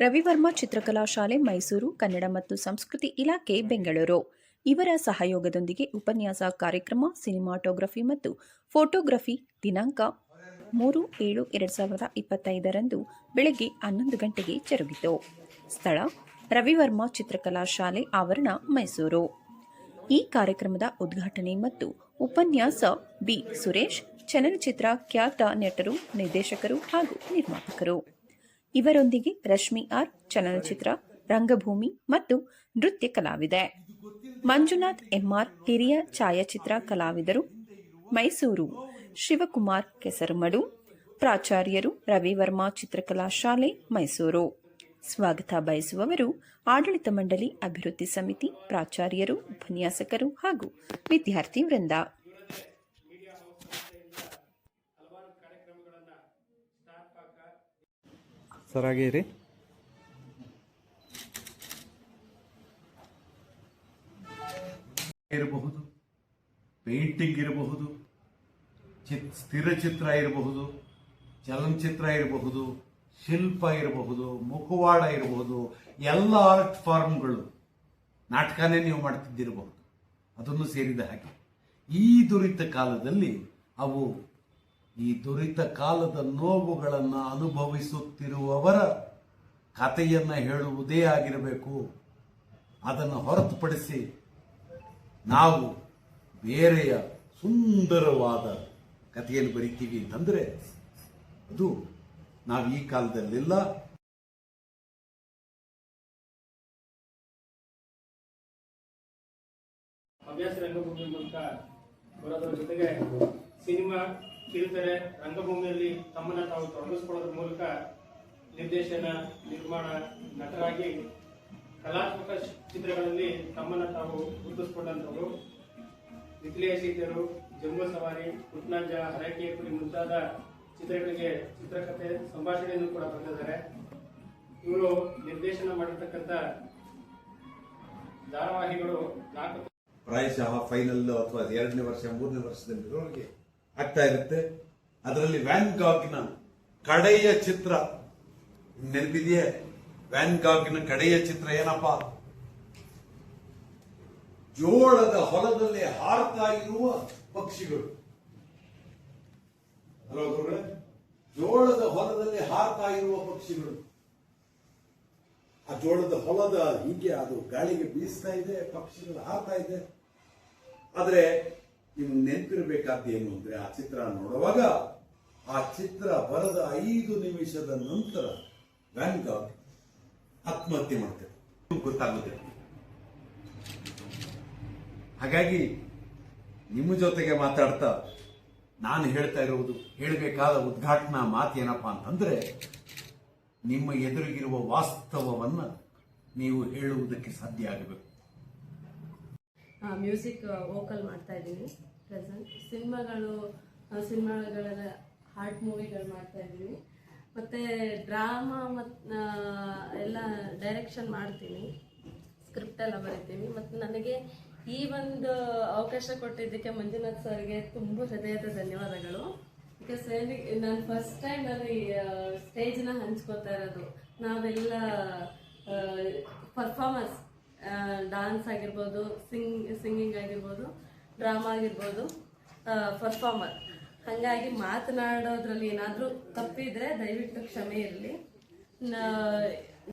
ರವಿವರ್ಮ ಚಿತ್ರಕಲಾ ಶಾಲೆ ಮೈಸೂರು ಕನ್ನಡ ಮತ್ತು ಸಂಸ್ಕೃತಿ ಇಲಾಖೆ ಬೆಂಗಳೂರು ಇವರ ಸಹಯೋಗದೊಂದಿಗೆ ಉಪನ್ಯಾಸ ಕಾರ್ಯಕ್ರಮ ಸಿನಿಮಾಟೋಗ್ರಫಿ ಮತ್ತು ಫೋಟೋಗ್ರಫಿ ದಿನಾಂಕ 3/7/2025 ಬೆಳಗ್ಗೆ 11 ಗಂಟೆಗೆ ಜರುಗಿತು. ಸ್ಥಳ ರವಿವರ್ಮ ಚಿತ್ರಕಲಾ ಶಾಲೆ ಆವರಣ ಮೈಸೂರು. ಈ ಕಾರ್ಯಕ್ರಮದ ಉದ್ಘಾಟನೆ ಮತ್ತು ಉಪನ್ಯಾಸ ಬಿ ಸುರೇಶ್, ಚಲನಚಿತ್ರ ಖ್ಯಾತ ನಟರು, ನಿರ್ದೇಶಕರು ಹಾಗೂ ನಿರ್ಮಾಪಕರು. ಇವರೊಂದಿಗೆ ರಶ್ಮಿ ಆರ್, ಚಲನಚಿತ್ರ, ರಂಗಭೂಮಿ ಮತ್ತು ನೃತ್ಯ ಕಲಾವಿದೆ. ಮಂಜುನಾಥ್ ಎಂಆರ್, ಹಿರಿಯ ಛಾಯಾಚಿತ್ರ ಕಲಾವಿದರು, ಮೈಸೂರು. ಶಿವಕುಮಾರ್ ಕೆಸರುಮಡು, ಪ್ರಾಚಾರ್ಯರು, ರವಿವರ್ಮ ಚಿತ್ರಕಲಾ ಶಾಲೆ ಮೈಸೂರು. ಸ್ವಾಗತ ಬಯಸುವವರು ಆಡಳಿತ ಮಂಡಳಿ, ಅಭಿವೃದ್ಧಿ ಸಮಿತಿ, ಪ್ರಾಚಾರ್ಯರು, ಉಪನ್ಯಾಸಕರು ಹಾಗೂ ವಿದ್ಯಾರ್ಥಿ ವೃಂದ. ಸರಾಗೇರಿ ಇರಬಹುದು, ಪೇಂಟಿಂಗ್ ಇರಬಹುದು, ಸ್ಥಿರ ಚಿತ್ರ ಇರಬಹುದು, ಚಲನಚಿತ್ರ ಇರಬಹುದು, ಶಿಲ್ಪ ಇರಬಹುದು, ಮುಖವಾಡ ಇರಬಹುದು, ಎಲ್ಲ ಆರ್ಟ್ ಫಾರ್ಮ್ಗಳು, ನಾಟಕನೇ ನೀವು ಮಾಡ್ತಿದ್ದಿರಬಹುದು, ಅದನ್ನು ಸೇರಿದ ಹಾಗೆ ಈ ದುರಿತ ಕಾಲದಲ್ಲಿ ಅವು ಈ ದುರಿತ ಕಾಲದ ನೋವುಗಳನ್ನು ಅನುಭವಿಸುತ್ತಿರುವವರ ಕಥೆಯನ್ನು ಹೇಳುವುದೇ ಆಗಿರಬೇಕು. ಅದನ್ನು ಹೊರತುಪಡಿಸಿ ನಾವು ಬೇರೆಯ ಸುಂದರವಾದ ಕಥೆಯನ್ನು ಬರೀತೀವಿ ಅಂತಂದರೆ ಅದು ನಾವು ಈ ಕಾಲದಲ್ಲೆಲ್ಲ ಹವ್ಯಾಸ ರಂಗಭೂಮಿ ಮೂಲಕ ಬರೋದ್ರ ಜೊತೆಗೆ ಸಿನಿಮಾ, ಕಿರುತೆರೆ, ರಂಗಭೂಮಿಯಲ್ಲಿ ತಮ್ಮನ್ನ ತಾವು ತೊಡಗಿಸಿಕೊಳ್ಳೋದ್ರ ಮೂಲಕ ನಿರ್ದೇಶನ, ನಿರ್ಮಾಣ, ನಟರಾಗಿ ಕಲಾತ್ಮಕ ಚಿತ್ರಗಳಲ್ಲಿ ತಮ್ಮನ್ನ ತಾವು ಗುರುತಿಸಿಕೊಂಡಂಥವರು. ನಿಖಿಲೇಯ ಸೀತೆಯರು, ಜಂಬೂ ಸವಾರಿ, ಪುಟ್ನಾಂಜ, ಹರಕೆಯ ಕುರಿ ಮುಂತಾದ ಚಿತ್ರಗಳಿಗೆ ಚಿತ್ರಕಥೆ, ಸಂಭಾಷಣೆಯನ್ನು ಕೂಡ ಬರೆದಿದ್ದಾರೆ. ಇವರು ನಿರ್ದೇಶನ ಮಾಡಿರ್ತಕ್ಕಂಥ ಧಾರಾವಾಹಿಗಳು 4 ಪ್ರಾಯಶಃ ಫೈನಲ್ ಅಥವಾ 2ನೇ ವರ್ಷ 3ನೇ ವರ್ಷದಲ್ಲಿರೋರಿಗೆ ಆಗ್ತಾ ಇರುತ್ತೆ. ಅದರಲ್ಲಿ ವ್ಯಾನ್ ಗಾಗ್ನ ಕಡೆಯ ಚಿತ್ರ ನೆನಪಿದೆಯೇ? ವ್ಯಾನ್ ಗಾಗ್ನ ಕಡೆಯ ಚಿತ್ರ ಏನಪ್ಪಾ? ಜೋಳದ ಹೊಲದಲ್ಲಿ ಹಾರ್ತಾ ಇರುವ ಪಕ್ಷಿಗಳು. ಅಲ್ವಾ ಗುರುಗಳೇ? ಜೋಳದ ಹೊಲದಲ್ಲಿ ಹಾರ್ತಾ ಇರುವ ಪಕ್ಷಿಗಳು. ಆ ಜೋಳದ ಹೊಲದ ಹೀಗೆ ಅದು ಗಾಳಿಗೆ ಬೀಸ್ತಾ ಇದೆ, ಪಕ್ಷಿಗಳು ಹಾರ್ತಾ ಇದೆ. ಆದ್ರೆ ನಿಮ್ಗೆ ನೆನಪಿರಬೇಕಾದ್ದೇನು ಅಂದ್ರೆ, ಆ ಚಿತ್ರ ನೋಡುವಾಗ ಆ ಚಿತ್ರ ಬರೆದ 5 ನಿಮಿಷದ ನಂತರ ವ್ಯಾನ್ ಗಾಗ್ ಆತ್ಮಹತ್ಯೆ ಮಾಡ್ತಾರೆ, ಗೊತ್ತಾಗುತ್ತೆ. ಹಾಗಾಗಿ ನಿಮ್ಮ ಜೊತೆಗೆ ಮಾತಾಡ್ತಾ ನಾನು ಹೇಳ್ತಾ ಇರುವುದು, ಹೇಳಬೇಕಾದ ಉದ್ಘಾಟನಾ ಮಾತೇನಪ್ಪಾ ಅಂತಂದ್ರೆ, ನಿಮ್ಮ ಎದುರಿಗಿರುವ ವಾಸ್ತವವನ್ನ ನೀವು ಹೇಳುವುದಕ್ಕೆ ಸಾಧ್ಯ ಆಗಬೇಕು. ಮ್ಯೂಸಿಕ್ ವೋಕಲ್ ಮಾಡ್ತಾ ಇದ್ದೀನಿ ಪ್ರೆಸೆಂಟ್. ಸಿನಿಮಾಗಳ ಹಾರ್ಟ್ ಮೂವಿಗಳು ಮಾಡ್ತಾ ಇದ್ದೀನಿ. ಮತ್ತು ಡ್ರಾಮಾ ಎಲ್ಲ ಡೈರೆಕ್ಷನ್ ಮಾಡ್ತೀನಿ, ಸ್ಕ್ರಿಪ್ಟ್ ಎಲ್ಲ ಬರಿತೀನಿ. ಮತ್ತು ನನಗೆ ಈ ಒಂದು ಅವಕಾಶ ಕೊಟ್ಟಿದ್ದಕ್ಕೆ ಮಂಜುನಾಥ್ ಸರ್ಗೆ ತುಂಬ ಹೃದಯದ ಧನ್ಯವಾದಗಳು. ಬಿಕಾಸ್ ನಾನು ಫಸ್ಟ್ ಟೈಮ್ ನಾನು ಈ ಸ್ಟೇಜ್ನ ಹಂಚ್ಕೋತಾ ಇರೋದು. ನಾವೆಲ್ಲ ಪರ್ಫಾರ್ಮರ್ಸ್, ಡಾನ್ಸ್ ಆಗಿರ್ಬೋದು, ಸಿಂಗಿಂಗ್ ಆಗಿರ್ಬೋದು, ಡ್ರಾಮಾ ಆಗಿರ್ಬೋದು, ಪರ್ಫಾರ್ಮರ್. ಹಾಗಾಗಿ ಮಾತನಾಡೋದ್ರಲ್ಲಿ ಏನಾದರೂ ತಪ್ಪಿದ್ರೆ ದಯವಿಟ್ಟು ಕ್ಷಮೆ ಇರಲಿ.